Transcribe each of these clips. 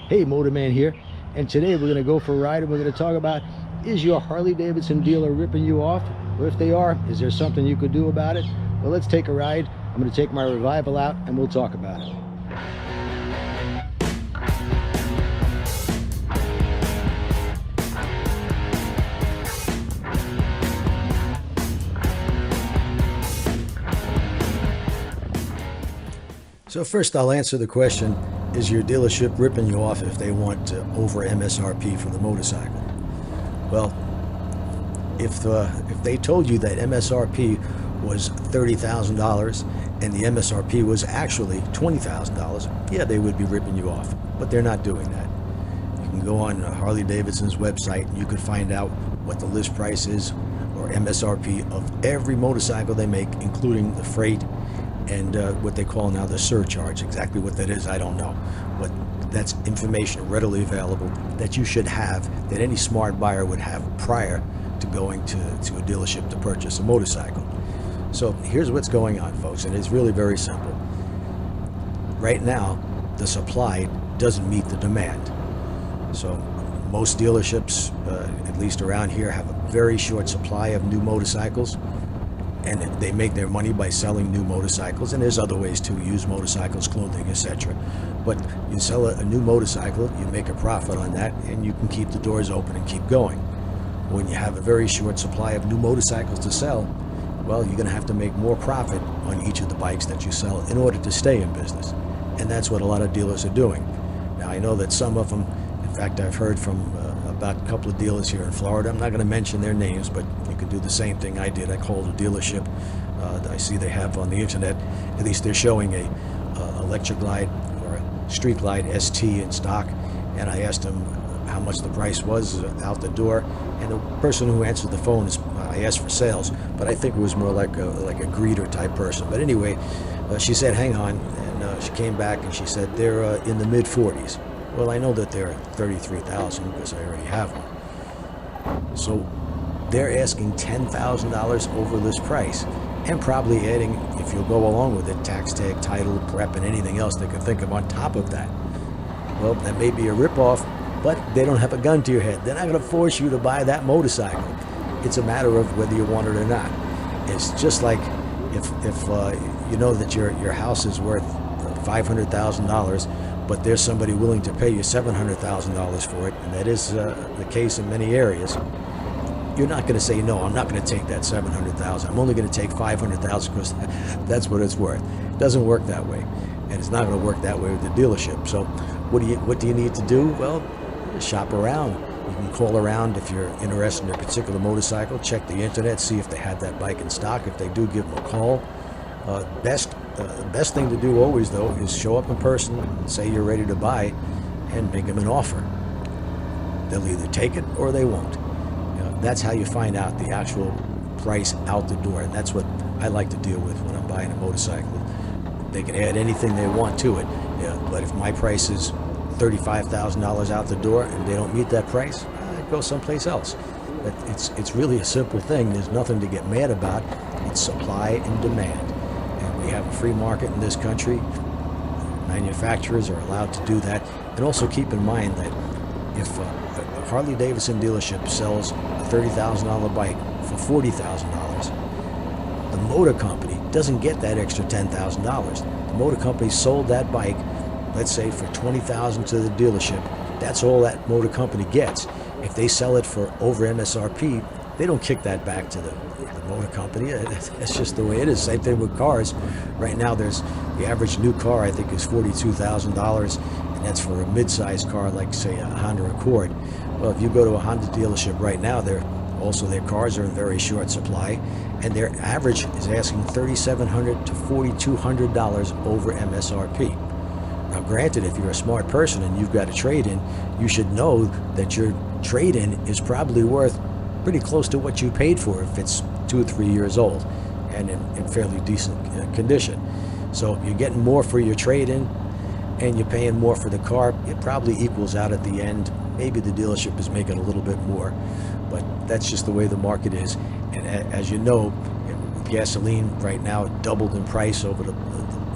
Hey, Motorman here, and today we're going to go for a ride and we're going to talk about, is your Harley-Davidson dealer ripping you off? Or if they are, is there something you could do about it? Well, let's take a ride. I'm going to take my Revival out and we'll talk about it. So first I'll answer the question, is your dealership ripping you off if they want over MSRP for the motorcycle? Well, if they told you that MSRP was $30,000 and the MSRP was actually $20,000, yeah, they would be ripping you off, but they're not doing that. You can go on Harley-Davidson's website and you can find out what the list price is or MSRP of every motorcycle they make, including the freight and what they call now the surcharge. Exactly what that is, I don't know. But that's information readily available that you should have, that any smart buyer would have prior to going to a dealership to purchase a motorcycle. So here's what's going on, folks, and it's really very simple. Right now, the supply doesn't meet the demand. So most dealerships, at least around here, have a very short supply of new motorcycles. And they make their money by selling new motorcycles, and there's other ways to use motorcycles, clothing, etc. But you sell a new motorcycle, you make a profit on that, and you can keep the doors open and keep going. When you have a very short supply of new motorcycles to sell, well, you're going to have to make more profit on each of the bikes that you sell in order to stay in business. And that's what a lot of dealers are doing. Now, I know that some of them, in fact, I've heard from about a couple of dealers here in Florida. I'm not going to mention their names, but you could do the same thing I did. I called a dealership. I see they have on the internet, at least they're showing a Electric Glide or a Street Glide ST in stock, and I asked them how much the price was out the door, and the person who answered the phone I asked for sales, but I think it was more like a greeter type person. But anyway, she said, hang on, and she came back and she said they're in the mid-40s. Well, I know that they're 33,000 because I already have one. So they're asking $10,000 over this price, and probably adding, if you'll go along with it, tax tag, title, prep, and anything else they can think of on top of that. Well, that may be a ripoff, but they don't have a gun to your head. They're not going to force you to buy that motorcycle. It's a matter of whether you want it or not. It's just like if you know that your house is worth $500,000, but there's somebody willing to pay you $700,000 for it, and that is the case in many areas. You're not going to say, no, I'm not going to take that $700,000. I'm only going to take $500,000 because that's what it's worth. It doesn't work that way, and it's not going to work that way with the dealership. So what do you need to do? Well, shop around. You can call around if you're interested in a particular motorcycle. Check the internet, see if they have that bike in stock. If they do, give them a call. The best thing to do always, though, is show up in person and say you're ready to buy and make them an offer. They'll either take it or they won't. That's how you find out the actual price out the door, and that's what I like to deal with when I'm buying a motorcycle. They can add anything they want to it, but if my price is $35,000 out the door and they don't meet that price, go someplace else. But it's really a simple thing. There's nothing to get mad about. It's supply and demand. And we have a free market in this country. Manufacturers are allowed to do that. And also keep in mind that if a Harley-Davidson dealership sells a $30,000 bike for $40,000, the motor company doesn't get that extra $10,000. The motor company sold that bike, let's say, for $20,000 to the dealership. That's all that motor company gets. If they sell it for over MSRP, they don't kick that back to the motor company. That's just the way it is. Same thing with cars. Right now, there's the average new car, I think, is $42,000, and that's for a mid-sized car like, say, a Honda Accord. Well, if you go to a Honda dealership right now, their cars are in very short supply, and their average is asking $3,700 to $4,200 over MSRP. Now, granted, if you're a smart person and you've got a trade-in, you should know that your trade-in is probably worth pretty close to what you paid for if it's 2 or 3 years old and in fairly decent condition. So if you're getting more for your trade-in and you're paying more for the car, it probably equals out at the end. Maybe the dealership is making a little bit more, but that's just the way the market is. And as you know, gasoline right now doubled in price over the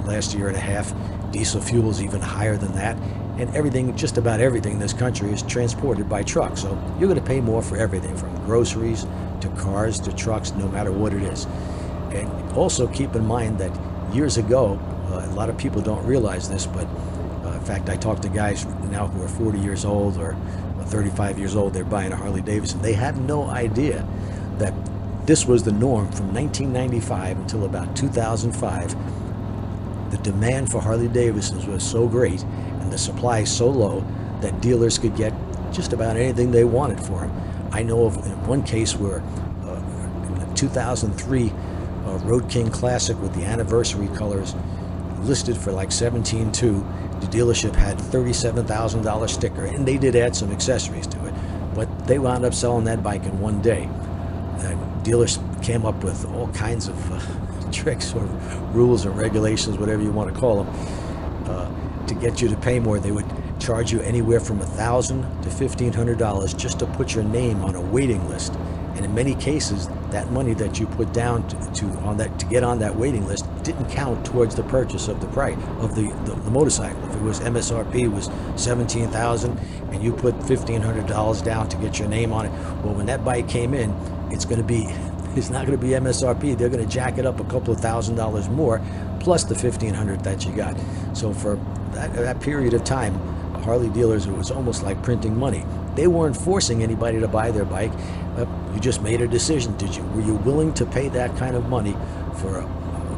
last year and a half. Diesel fuel is even higher than that, And everything, just about everything in this country is transported by truck. So you're going to pay more for everything from groceries to cars to trucks, no matter what it is. And also keep in mind that years ago, a lot of people don't realize this, but in fact, I talk to guys now who are 40 years old or 35 years old, they're buying a Harley-Davidson. They have no idea that this was the norm from 1995 until about 2005. The demand for Harley-Davidsons was so great and the supply so low that dealers could get just about anything they wanted for them. I know of one case where in the 2003 Road King Classic with the anniversary colors listed for like $17,200, the dealership had $37,000 sticker, and they did add some accessories to it, but they wound up selling that bike in one day. Dealers came up with all kinds of tricks or rules or regulations, whatever you want to call them, to get you to pay more. They would charge you anywhere from $1,000 to $1,500 just to put your name on a waiting list. And in many cases, that money that you put down to get on that waiting list didn't count towards the purchase of the price of the motorcycle. If it was MSRP was $17,000 and you put $1,500 down to get your name on it, well, when that bike came in, it's not going to be MSRP. They're going to jack it up a couple of $1,000s more, plus the $1,500 that you got. So for that period of time, Harley dealers, it was almost like printing money. They weren't forcing anybody to buy their bike. You just made a decision. Were you willing to pay that kind of money for a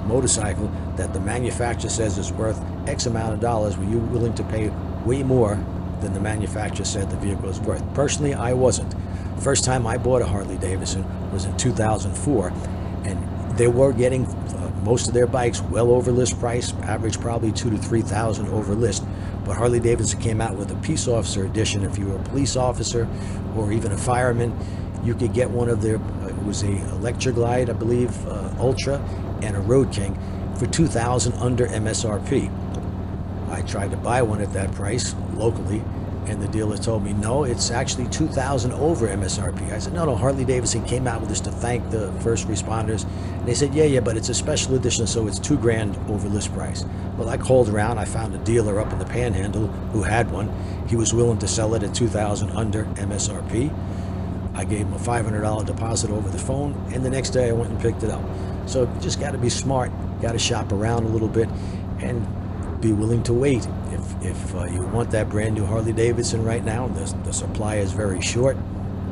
motorcycle that the manufacturer says is worth X amount of dollars? Were you willing to pay way more than the manufacturer said the vehicle is worth? Personally, I wasn't. First time I bought a Harley-Davidson was in 2004, and they were getting most of their bikes well over list price, average probably $2,000 to $3,000 over list. But Harley-Davidson came out with a peace officer edition. If you were a police officer or even a fireman, you could get one of their, it was a Electroglide, I believe, Ultra, and a Road King for $2,000 under MSRP. I tried to buy one at that price locally, and the dealer told me, no, it's actually $2,000 over MSRP. I said, no, Harley-Davidson came out with this to thank the first responders. And they said, yeah, but it's a special edition, so it's $2,000 over list price. Well, I called around. I found a dealer up in the Panhandle who had one. He was willing to sell it at $2,000 under MSRP. I gave him a $500 deposit over the phone, and the next day I went and picked it up. So you just got to be smart, got to shop around a little bit, and be willing to wait. If you want that brand new Harley-Davidson right now, the supply is very short,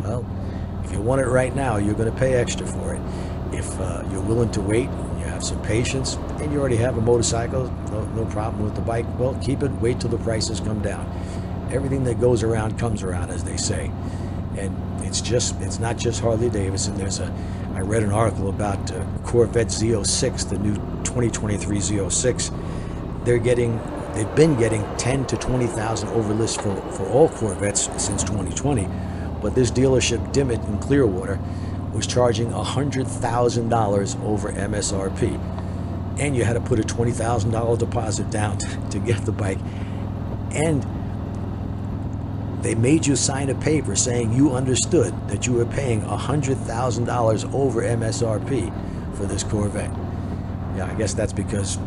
well, if you want it right now, you're going to pay extra for it. If you're willing to wait, you have some patience, and you already have a motorcycle, no problem with the bike, well, keep it, wait till the prices come down. Everything that goes around comes around, as they say. And it's not just Harley-Davidson. I read an article about Corvette Z06, the new 2023 Z06. They've been getting 10 to 20,000 over list for all Corvettes since 2020, but this dealership, Dimmitt in Clearwater, was charging $100,000 over MSRP, and you had to put a $20,000 deposit down to get the bike, and they made you sign a paper saying you understood that you were paying $100,000 over MSRP for this Corvette. Yeah, I guess that's because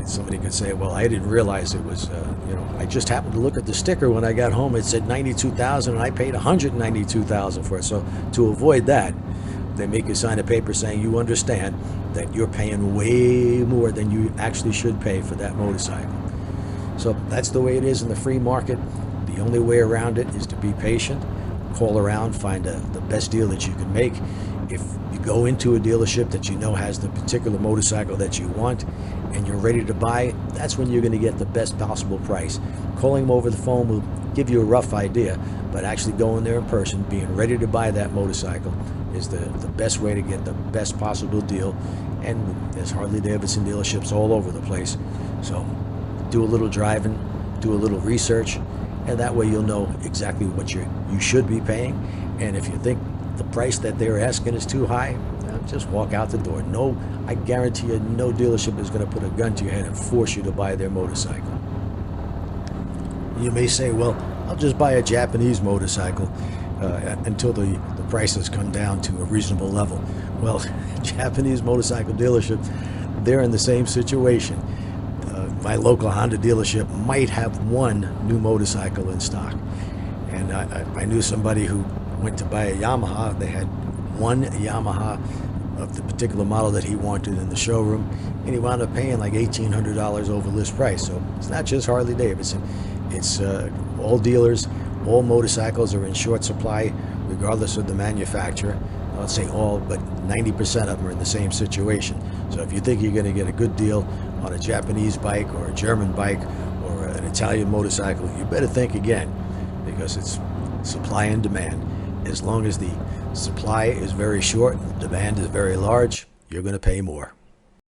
somebody could say, well, I didn't realize it was, I just happened to look at the sticker when I got home. It said $92,000 and I paid $192,000 for it. So to avoid that, they make you sign a paper saying you understand that you're paying way more than you actually should pay for that motorcycle. So that's the way it is in the free market. The only way around it is to be patient, call around, find the best deal that you can make. If you go into a dealership that you know has the particular motorcycle that you want and you're ready to buy, that's when you're going to get the best possible price. Calling them over the phone will give you a rough idea, but actually going there in person, being ready to buy that motorcycle is the best way to get the best possible deal. And there's Harley-Davidson dealerships all over the place. So do a little driving, do a little research, and that way you'll know exactly what you should be paying. And if you think the price that they're asking is too high, just walk out the door. No, I guarantee you, no dealership is going to put a gun to your head and force you to buy their motorcycle. You may say, well, I'll just buy a Japanese motorcycle until the prices come down to a reasonable level. Well, Japanese motorcycle dealership, they're in the same situation. my local Honda dealership might have one new motorcycle in stock. And I knew somebody who went to buy a Yamaha. They had one Yamaha of the particular model that he wanted in the showroom, and he wound up paying like $1,800 over list price. So it's not just Harley-Davidson. It's all dealers, all motorcycles are in short supply, regardless of the manufacturer. I would say all, but 90% of them are in the same situation. So if you think you're going to get a good deal on a Japanese bike or a German bike or an Italian motorcycle, you better think again, because it's supply and demand. As long as the supply is very short and the demand is very large, you're going to pay more.